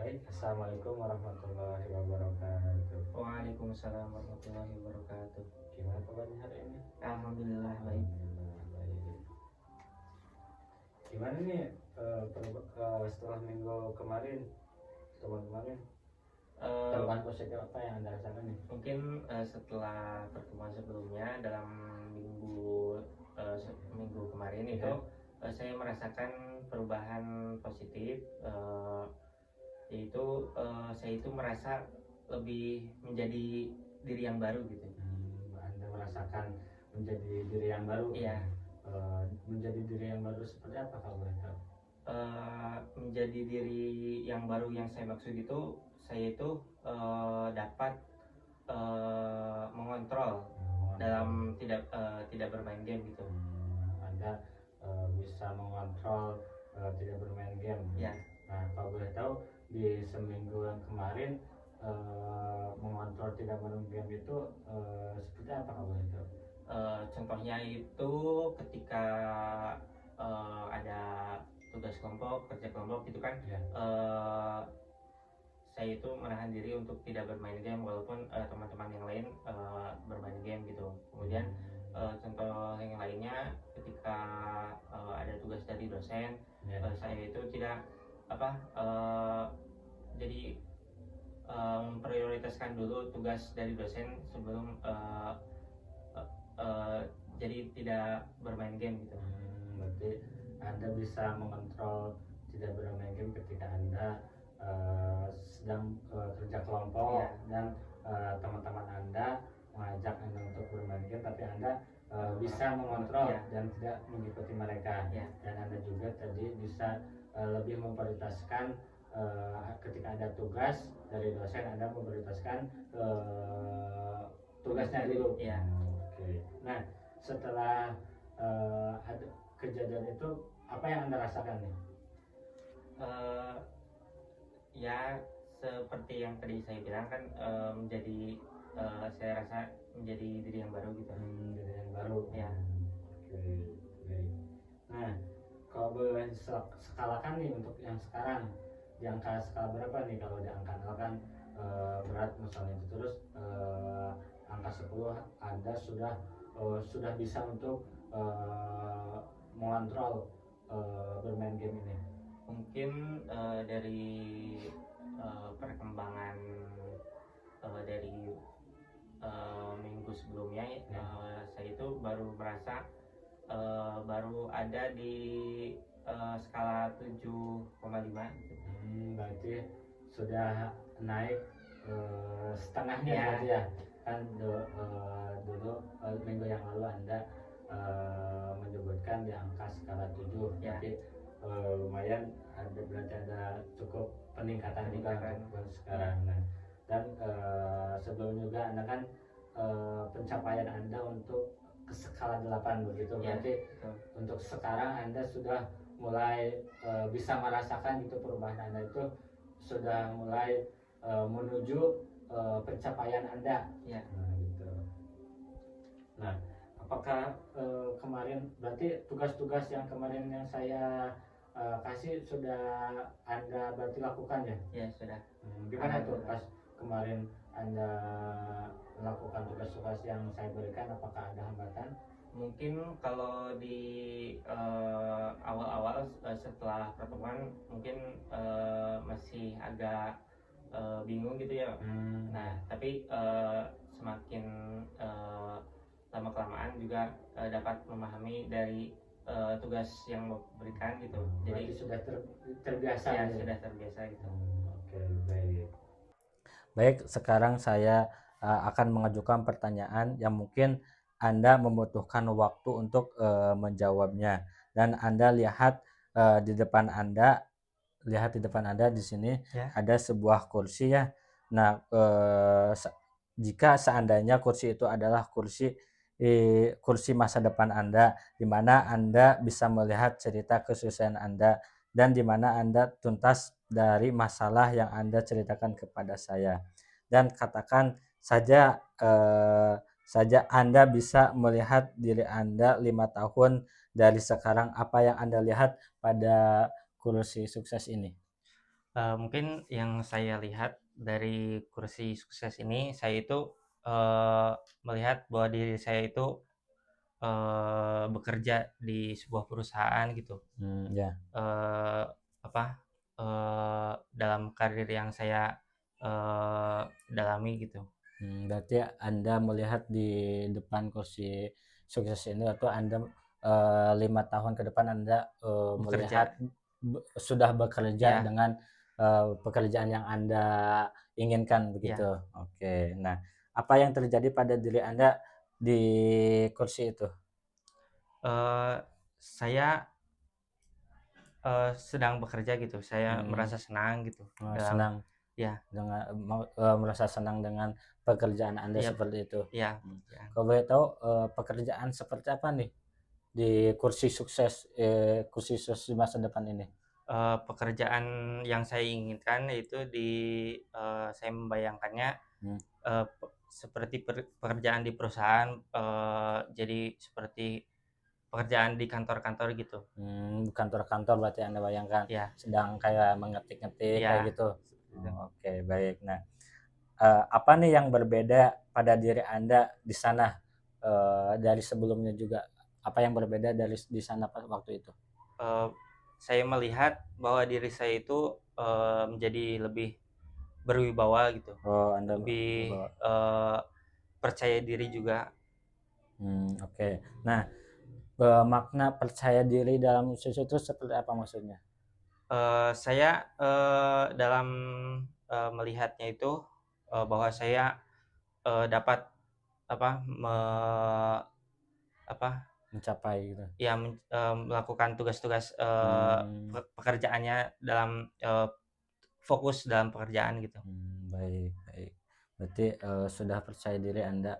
Baik, Assalamualaikum warahmatullahi wabarakatuh. Waalaikumsalam warahmatullahi wabarakatuh. Gimana kabarnya hari ini? Alhamdulillah baik. Alhamdulillah baik. Gimana nih setelah minggu kemarin, teman kemarin, perubahan positif apa yang Anda rasakan nih? Mungkin setelah pertemuan sebelumnya dalam minggu kemarin itu saya merasakan perubahan positif, yaitu saya itu merasa lebih menjadi diri yang baru gitu. Anda merasakan menjadi diri yang baru? Iya. Menjadi diri yang baru seperti apa kalau boleh tahu? Menjadi diri yang baru yang saya maksud itu, saya itu dapat mengontrol dalam tidak bermain game gitu. Anda bisa mengontrol tidak bermain game. Ya. Nah, kalau boleh tahu di seminggu yang kemarin mengontrol tidak bermain game itu seperti apa kalau boleh tahu? Contohnya itu ketika ada tugas kelompok, kerja kelompok gitu kan, Ya. saya itu menahan diri untuk tidak bermain game walaupun teman-teman yang lain bermain game gitu. Kemudian contoh yang lainnya ketika ada tugas dari dosen, saya itu tidak jadi memprioritaskan dulu tugas dari dosen sebelum jadi tidak bermain game gitu. Berarti Anda bisa mengontrol tidak bermain game ketika Anda sedang kerja kelompok. Ya. Dan teman-teman Anda mengajak Anda untuk bermain game, tapi Anda bisa mengontrol. Ya. Dan tidak mengikuti mereka. Ya. Dan Anda juga tadi bisa lebih memprioritaskan ketika ada tugas dari dosen, Anda memprioritaskan tugasnya dulu. Ya. Oke. Nah, setelah ada kejadian itu, apa yang Anda rasakan nih? Ya seperti yang tadi saya bilang kan, menjadi saya rasa menjadi diri yang baru gitu. Diri yang baru. Ya. Oke, baik. Nah, kalau boleh skalakan nih untuk yang sekarang, di angka skala berapa nih? Kalau di angka 0 kan berat misalnya itu, terus angka 10 Anda sudah bisa untuk mengontrol bermain game ini. Mungkin dari perkembangan dari minggu sebelumnya, saya itu baru merasa baru ada di skala 7,5 gitu. Berarti sudah naik setengahnya. Ya. Berarti ya kan dulu minggu yang lalu Anda menyebutkan di angka skala 7. Ya. Tapi lumayan berarti ada cukup peningkatan juga untuk sekarang. Nah, dan sebelum juga Anda kan pencapaian Anda untuk ke skala 8 begitu. Ya. Berarti untuk sekarang Anda sudah mulai bisa merasakan gitu perubahan Anda itu sudah mulai menuju pencapaian Anda. Ya. Nah, gitu. Nah, apakah kemarin berarti tugas-tugas yang kemarin yang saya kasih sudah Anda berarti lakukan ya? Ya, sudah. Gimana tuh pas kemarin Anda melakukan tugas-tugas yang saya berikan, apakah ada hambatan? Mungkin kalau di awal-awal setelah pertemuan mungkin masih agak bingung gitu ya. Nah, tapi semakin lama kelamaan juga dapat memahami dari tugas yang berikan gitu. Jadi sudah terbiasa. Ya, sudah terbiasa gitu. Oke, baik. Baik, sekarang saya akan mengajukan pertanyaan yang mungkin Anda membutuhkan waktu untuk menjawabnya. Dan Anda lihat di depan Anda di sini ya. Ada sebuah kursi ya. Nah, jika seandainya kursi itu adalah kursi masa depan Anda, di mana Anda bisa melihat cerita kesusahan Anda dan di mana Anda tuntas dari masalah yang Anda ceritakan kepada saya. Dan katakan saja Anda bisa melihat diri Anda 5 tahun dari sekarang, apa yang Anda lihat pada kursi sukses ini? Mungkin yang saya lihat dari kursi sukses ini, saya itu, eee, melihat bahwa diri saya itu, bekerja di sebuah perusahaan gitu, Ya. eee, apa, dalam karir yang saya, dalami gitu. Berarti Anda melihat di depan kursi sukses ini atau Anda, 5 tahun ke depan Anda, melihat Bekerja, sudah bekerja ya, dengan, pekerjaan yang Anda inginkan begitu? ya, Oke. Nah, apa yang terjadi pada diri Anda di kursi itu? eee, saya, sedang bekerja gitu, saya Mmm, merasa senang gitu dalam, senang ya, dengan merasa senang dengan pekerjaan Anda iya, seperti itu? iya, Mmm. pekerjaan. Kalau boleh tahu, pekerjaan seperti apa nih? Di kursi sukses di masa depan ini? Pekerjaan yang saya inginkan yaitu saya membayangkannya, Mmm, seperti pekerjaan di perusahaan, jadi seperti pekerjaan di kantor-kantor gitu. kantor-kantor berarti Anda bayangkan, Ya, sedang kayak mengetik-ngetik kayak ya, gitu? seperti itu. Oh, oke, baik. Nah, apa nih yang berbeda pada diri Anda di sana, dari sebelumnya juga? Apa yang berbeda dari di sana waktu itu? Eee, saya melihat bahwa diri saya itu, menjadi lebih berwibawa gitu, Oh, Anda lebih, membawa. percaya diri juga. Oke. Nah, makna percaya diri dalam sisi itu seperti apa maksudnya? Saya, dalam, melihatnya itu, bahwa saya, dapat apa, apa, Mencapai gitu? ya melakukan tugas-tugas, Mmm. pekerjaannya dalam, fokus dalam pekerjaan gitu. Baik, baik. Berarti, sudah percaya diri Anda,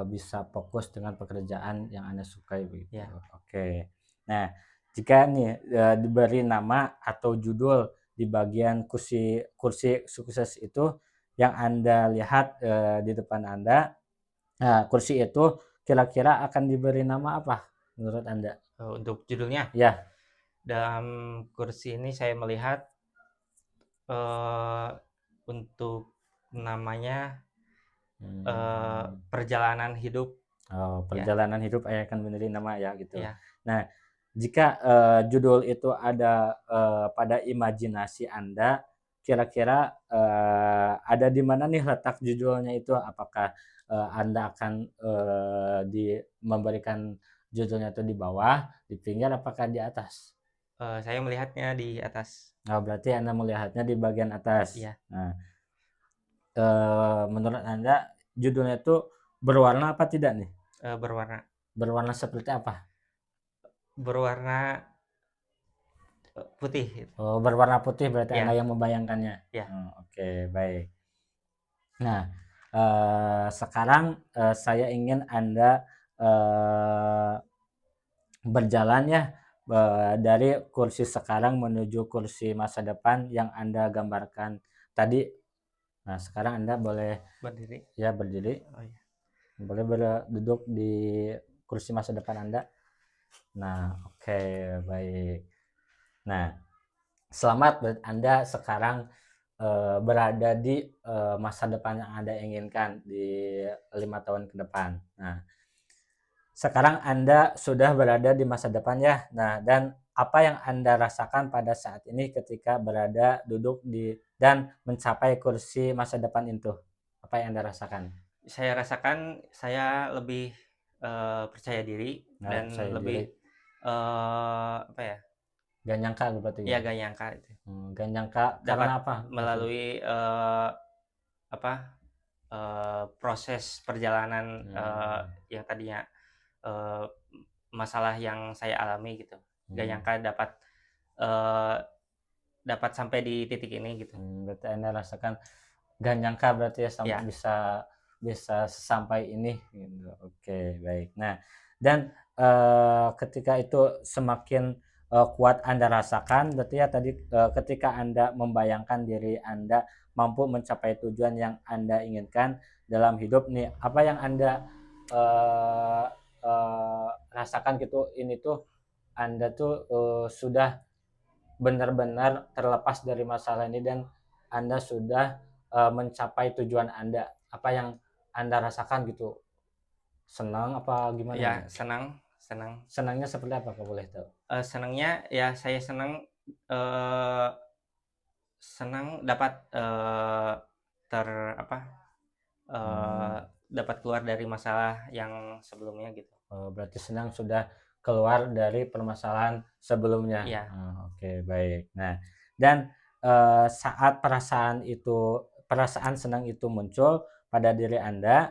bisa fokus dengan pekerjaan yang Anda sukai begitu. Ya, Oke. Nah, jika nih, diberi nama atau judul di bagian kursi kursi sukses itu yang Anda lihat, di depan Anda, nah kursi itu kira-kira akan diberi nama apa menurut Anda? untuk judulnya, Ya. dalam kursi ini saya melihat, eee, untuk namanya, Mmm. perjalanan hidup, Oh, ya, perjalanan hidup akan menjadi nama ya gitu. ya. Nah, jika, judul itu ada, pada imajinasi Anda, kira-kira, ada di mana nih letak judulnya itu? Apakah, Anda akan, memberikan judulnya itu di bawah, di pinggir, apakah di atas? Saya melihatnya di atas. Oh, berarti Anda melihatnya di bagian atas. Iya, Nah, menurut Anda judulnya itu berwarna apa tidak nih? berwarna Berwarna seperti apa? berwarna, putih gitu. Oh, berwarna putih berarti Anda Iya, yang membayangkannya? iya, Oke, baik. Nah, sekarang, saya ingin Anda, eee, berjalan ya, dari kursi sekarang menuju kursi masa depan yang Anda gambarkan tadi. Nah, sekarang Anda boleh berdiri. ya berdiri, Oh, iya. boleh duduk di kursi masa depan Anda. Nah, oke, baik. Nah, selamat Anda sekarang, berada di, masa depan yang Anda inginkan di 5 tahun ke depan. Nah, sekarang Anda sudah berada di masa depan ya. Nah, dan apa yang Anda rasakan pada saat ini ketika berada duduk di dan mencapai kursi masa depan itu? Apa yang Anda rasakan? Saya rasakan saya lebih, percaya diri Nah, dan percaya diri, lebih, apa ya, gak nyangka berarti ya ya? gak nyangka itu, Gak nyangka karena dapat apa maksudnya? melalui, apa, proses perjalanan, Mmm, yang tadinya, eee, masalah yang saya alami gitu. Gak mmm. nyangka eee, dapat sampai di titik ini gitu. Berarti Anda rasakan gak nyangka berarti ya Ya, bisa bisa sesampai ini gitu. Oke, baik. Nah, dan, ketika itu semakin, kuat Anda rasakan berarti ya tadi, ketika Anda membayangkan diri Anda mampu mencapai tujuan yang Anda inginkan dalam hidup nih, apa yang Anda, eee rasakan gitu, ini tuh Anda tuh, sudah benar-benar terlepas dari masalah ini dan Anda sudah mencapai tujuan Anda? Apa yang Anda rasakan gitu? Senang apa gimana Ya, nih? senang. Senangnya seperti apa kalau boleh tahu? Senangnya ya saya eh, senang dapat ter apa eh, Hmm. dapat keluar dari masalah yang sebelumnya gitu. Berarti senang sudah keluar dari permasalahan sebelumnya. Iya. Oke, baik. Nah, dan saat perasaan senang itu muncul pada diri Anda,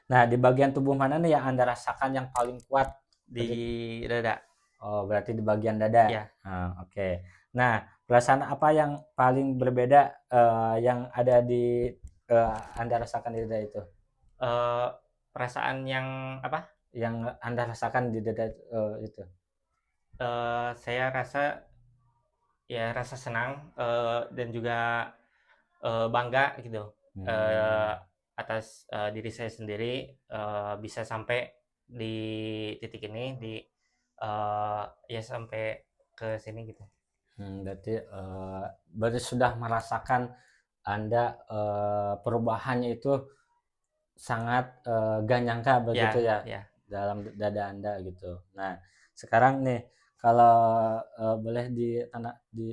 nah di bagian tubuh mana nih yang Anda rasakan yang paling kuat? Di dada. Oh, berarti di bagian dada. Ya. Oke. Nah, perasaan apa yang paling berbeda yang ada di Anda rasakan di dada itu? eh, Perasaan yang apa? Yang Anda rasakan di dada itu? Saya rasa senang dan juga bangga gitu eh, Hmm. atas diri saya sendiri bisa sampai di titik ini ya sampai ke sini gitu. Berarti sudah merasakan Anda perubahannya itu sangat gak nyangka begitu Ya, ya ya. dalam dada Anda gitu. Nah, sekarang nih kalau boleh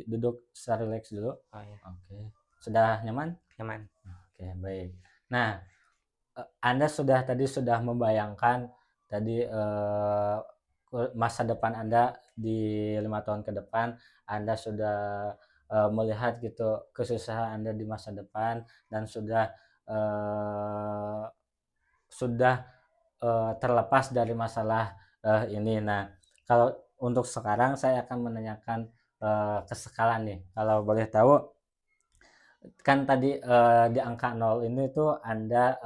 duduk secara rileks dulu. Oh ya, Oke. Sudah nyaman? nyaman. Oke, baik. Nah, Anda sudah membayangkan tadi masa depan Anda di 5 tahun ke depan, Anda sudah melihat gitu kesusahan Anda di masa depan dan eh, sudah terlepas dari masalah ini. Nah, kalau untuk sekarang saya akan menanyakan ke skala nih. Kalau boleh tahu, kan tadi di angka 0 ini tuh Anda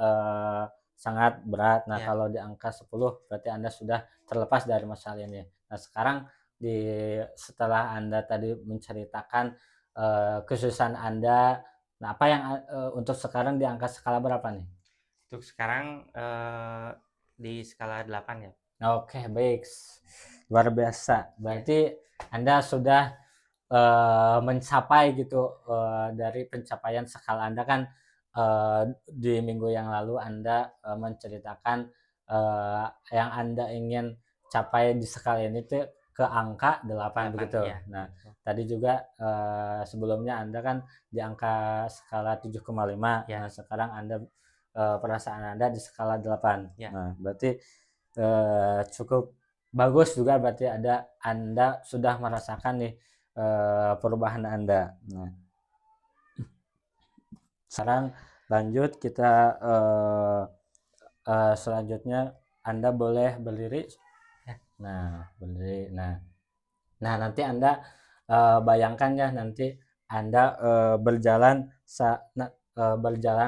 sangat berat. Nah, Ya. kalau di angka 10 berarti Anda sudah terlepas dari masalah ini. Nah, sekarang setelah Anda tadi menceritakan kesusahan Anda, nah apa yang untuk sekarang di angka skala berapa nih? Untuk sekarang di skala 8 ya. Oke, baik. Luar biasa. Ya. Berarti Anda sudah mencapai gitu dari pencapaian skala Anda kan di minggu yang lalu Anda menceritakan yang Anda ingin capai di skala ini tuh ke angka 8 8 begitu. ya. Nah, Betul. tadi juga sebelumnya Anda kan di angka skala 7,5. Nah, Ya. sekarang Anda perasaan Anda di skala 8. Ya. Nah, berarti cukup bagus juga berarti Anda sudah merasakan nih perubahan Anda. Nah, sekarang lanjut kita selanjutnya Anda boleh berdiri. Ya. Nah, berdiri. Nah, nanti Anda bayangkan ya nanti Anda berjalan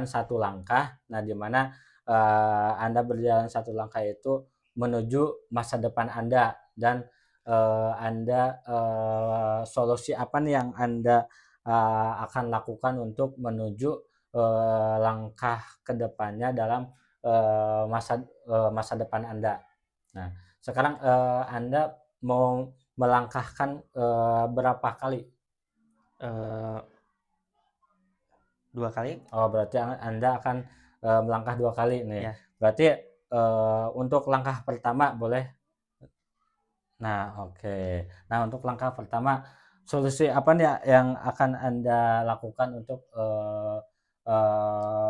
satu langkah. Nah, di mana Anda berjalan satu langkah itu menuju masa depan Anda dan Anda solusi apa nih yang Anda akan lakukan untuk menuju langkah kedepannya dalam masa depan Anda. Nah, sekarang Anda mau melangkahkan berapa kali? Eh, 2 kali. Oh, berarti Anda akan melangkah 2 kali nih. Ya. Berarti untuk langkah pertama boleh. Nah, oke. Nah, untuk langkah pertama solusi apa nih yang akan Anda lakukan untuk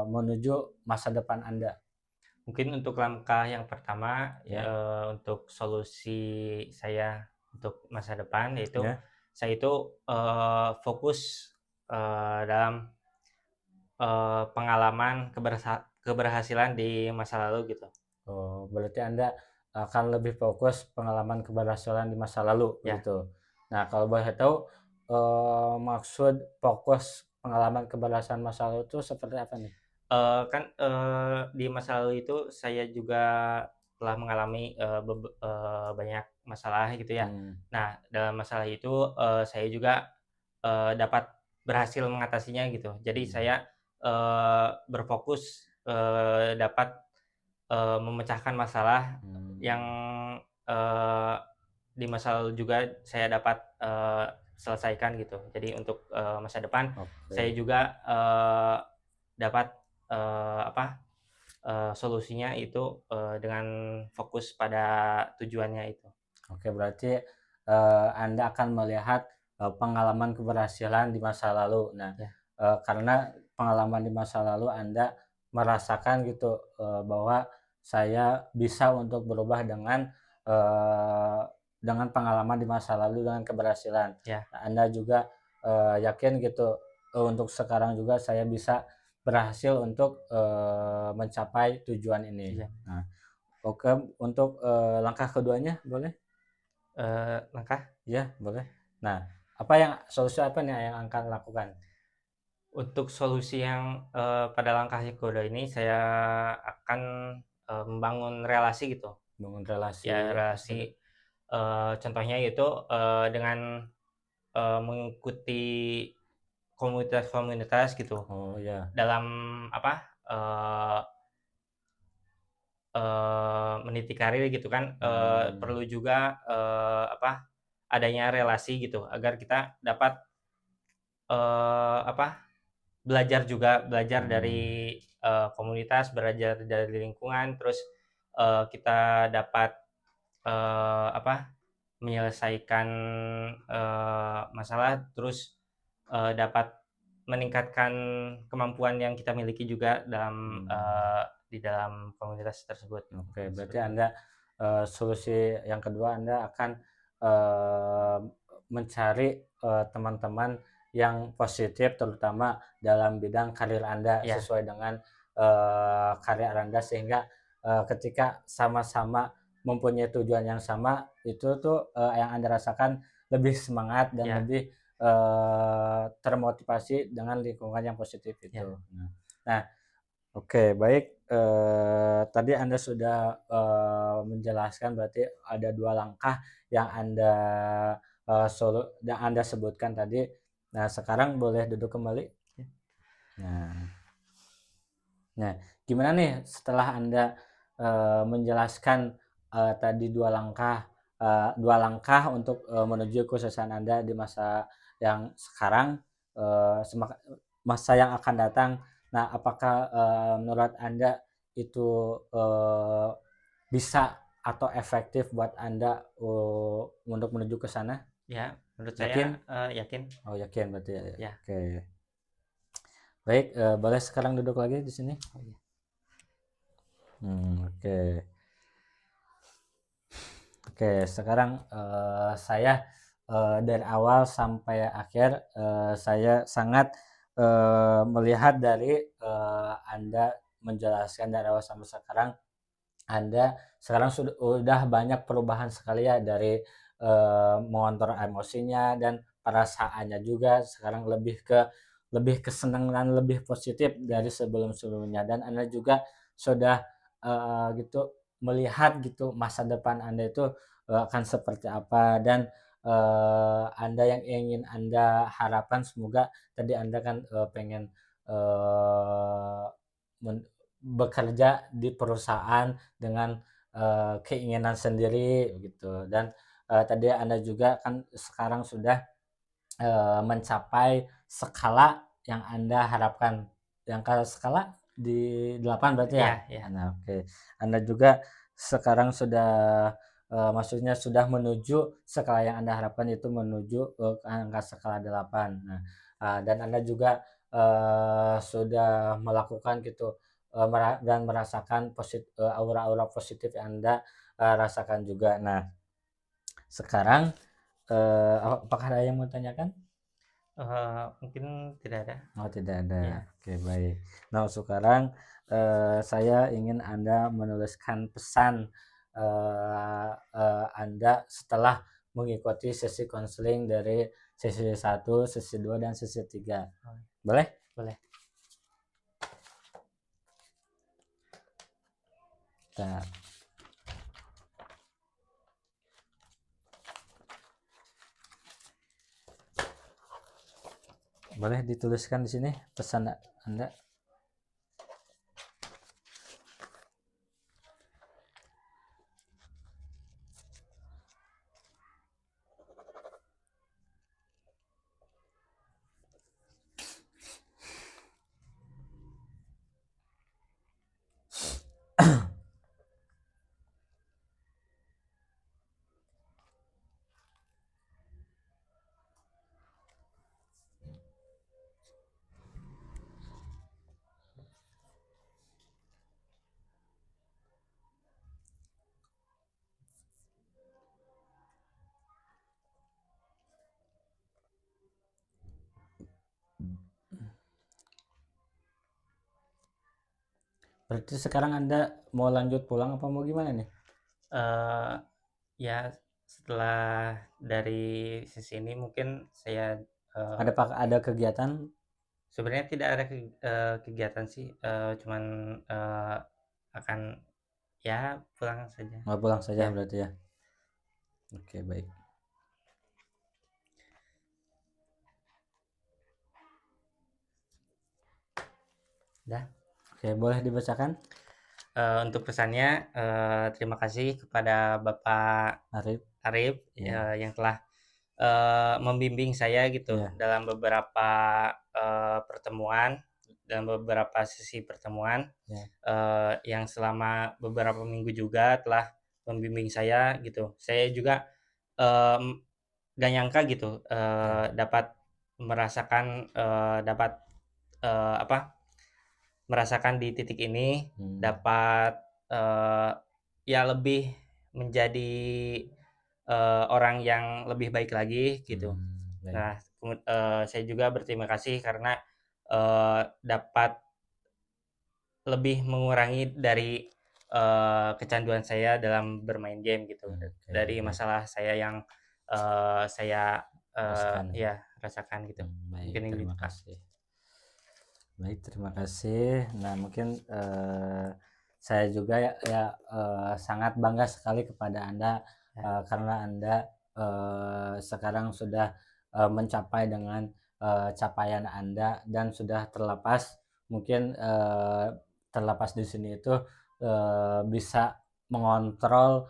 menuju masa depan Anda? Mungkin untuk langkah yang pertama, Ya, untuk solusi saya untuk masa depan yaitu ya. saya itu fokus dalam pengalaman keberhasilan di masa lalu gitu. Oh, berarti Anda akan lebih fokus pengalaman keberhasilan di masa lalu, Ya. begitu. Nah, kalau boleh tahu, maksud fokus pengalaman keberhasilan masa lalu itu seperti apa nih? Kan di masa lalu itu saya juga telah mengalami banyak masalah gitu ya. Hmm. Nah, dalam masalah itu saya juga dapat berhasil mengatasinya gitu. Jadi Hmm. saya berfokus dapat memecahkan masalah Hmm. yang eee, di masa lalu juga saya dapat selesaikan gitu. Jadi untuk masa depan saya Oke. juga dapat apa solusinya itu dengan fokus pada tujuannya itu. Oke, berarti Anda akan melihat pengalaman keberhasilan di masa lalu. Nah, Ya. karena pengalaman di masa lalu Anda merasakan gitu bahwa saya bisa untuk berubah dengan pengalaman di masa lalu dengan keberhasilan. Ya. Nah, Anda juga yakin gitu untuk sekarang juga saya bisa berhasil untuk mencapai tujuan ini. Iya. Nah, oke, untuk langkah keduanya boleh? Langkah Iya, boleh. Nah, solusi apa nih yang akan lakukan? untuk solusi yang pada langkah yang kedua ini saya akan membangun relasi gitu. Bangun Ya relasi. relasi contohnya yaitu dengan mengikuti komunitas-komunitas gitu Oh ya. dalam apa meniti karir gitu kan perlu juga apa adanya relasi gitu agar kita dapat apa belajar dari komunitas, belajar dari lingkungan, terus kita dapat apa menyelesaikan masalah, terus dapat meningkatkan kemampuan yang kita miliki juga dalam di dalam komunitas tersebut. Oke, berarti Seperti itu. Anda solusi yang kedua Anda akan eh, mencari teman-teman yang positif terutama dalam bidang karir Anda Ya, sesuai dengan karir Anda sehingga ketika sama-sama mempunyai tujuan yang sama itu tuh yang Anda rasakan lebih semangat dan ya, lebih termotivasi dengan lingkungan yang positif ya, itu. Nah, oke, baik. Tadi Anda sudah menjelaskan berarti ada 2 langkah yang yang Anda sebutkan tadi. Nah, sekarang boleh duduk kembali? ya. Nah nah, gimana nih setelah Anda menjelaskan tadi 2 langkah untuk menuju kesuksesan Anda di masa yang sekarang, masa yang akan datang. Nah, apakah menurut Anda itu bisa atau efektif buat Anda untuk menuju ke sana? Ya, menurut Yakin? saya yakin. Oh, yakin berarti ya. Ya. Oke. Baik, boleh sekarang duduk lagi di sini? Oh, ya. Oke. Oke, sekarang saya dari awal sampai akhir saya sangat melihat dari Anda menjelaskan dari awal sampai sekarang, Anda sekarang sudah banyak perubahan sekali ya dari mengontrol emosinya dan perasaannya juga sekarang lebih kesenangan, lebih positif Ya. dari sebelum-sebelumnya dan Anda juga sudah gitu melihat gitu masa depan Anda itu akan seperti apa dan Anda yang ingin Anda harapkan semoga tadi Anda kan pengen eee, bekerja di perusahaan dengan keinginan sendiri gitu dan tadi Anda juga kan sekarang sudah mencapai skala yang Anda harapkan. Yang skala di 8 berarti ya? Ya, ya. Nah, oke. Anda juga sekarang sudah maksudnya sudah menuju skala yang Anda harapkan itu menuju ke angka skala 8. Nah, dan Anda juga sudah melakukan gitu dan merasakan aura-aura positif yang Anda rasakan juga. Nah, sekarang apakah ada yang mau tanyakan? Mungkin tidak ada. Oh, tidak ada. Ya. Oke, baik. Nah, sekarang saya ingin Anda menuliskan pesan Anda setelah mengikuti sesi konseling dari sesi 1, sesi 2, dan sesi 3. Oh, Boleh? boleh. Nah, boleh dituliskan di sini pesan Anda. Berarti sekarang Anda mau lanjut pulang apa mau gimana nih? Eh, ya setelah dari sesi ini mungkin saya Ada kegiatan? sebenarnya tidak ada kegiatan sih, cuman akan ya pulang saja. Mau pulang saja Ya, berarti ya. Oke, baik. dah. Oke, boleh dibacakan, Untuk pesannya, terima kasih kepada Bapak Arif? Arif Ya, yang telah membimbing saya gitu ya, dalam beberapa pertemuan, dalam beberapa sesi pertemuan, ya. yang selama beberapa minggu juga telah membimbing saya gitu. Saya juga gak nyangka gitu Ya. dapat merasakan, dapat apa, merasakan di titik ini Hmm, dapat ya lebih menjadi orang yang lebih baik lagi gitu. baik. Nah, saya juga berterima kasih karena dapat lebih mengurangi dari kecanduan saya dalam bermain game gitu. Oke, Dari baik. masalah saya yang saya Rasakan. ya rasakan gitu. Baik, Mungkin terima gitu, Kak. kasih. Baik, terima kasih. Nah, mungkin saya juga sangat bangga sekali kepada Anda Ya, karena Anda sekarang sudah mencapai dengan capaian Anda dan sudah terlepas, mungkin terlepas di sini itu bisa mengontrol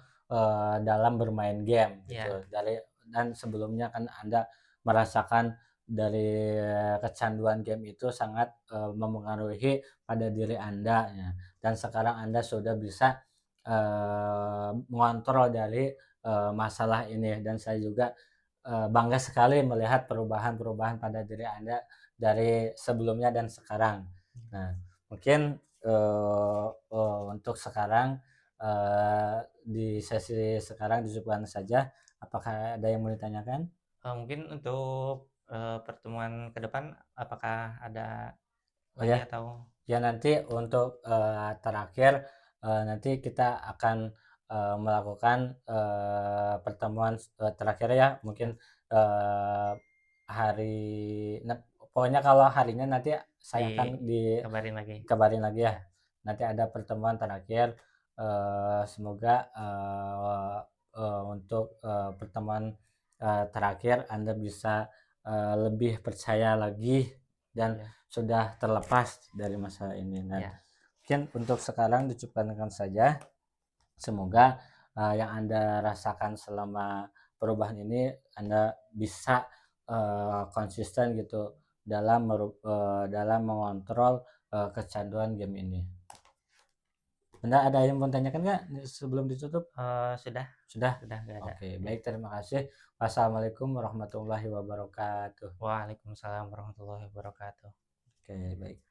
dalam bermain game gitu. ya, Dan sebelumnya kan Anda merasakan dari kecanduan game itu sangat memengaruhi pada diri Anda ya. Dan sekarang Anda sudah bisa mengontrol dari masalah ini, dan saya juga bangga sekali melihat perubahan-perubahan pada diri Anda dari sebelumnya dan sekarang. Nah, mungkin untuk sekarang di sesi sekarang dicukupkan saja. Apakah ada yang mau ditanyakan? mungkin untuk pertemuan ke depan apakah ada Oh lagi ya, atau ya nanti untuk terakhir nanti kita akan melakukan pertemuan terakhir ya, mungkin ya, eh, hari, nah, pokoknya kalau harinya nanti saya akan dikabarin lagi? dikabarin lagi ya. Ya, Nanti ada pertemuan terakhir. Semoga untuk pertemuan terakhir Anda bisa lebih percaya lagi dan ya, sudah terlepas dari masalah ini. Nah, ya, mungkin untuk sekarang dicukupkan saja. Semoga yang Anda rasakan selama perubahan ini Anda bisa konsisten gitu dalam mengontrol kecanduan game ini. Anda ada yang mau tanyakan nggak sebelum ditutup? sudah Sudah? sudah nggak ada. Oke, Ya. baik, terima kasih. Wassalamualaikum warahmatullahi wabarakatuh. Waalaikumsalam warahmatullahi wabarakatuh. Oke, baik.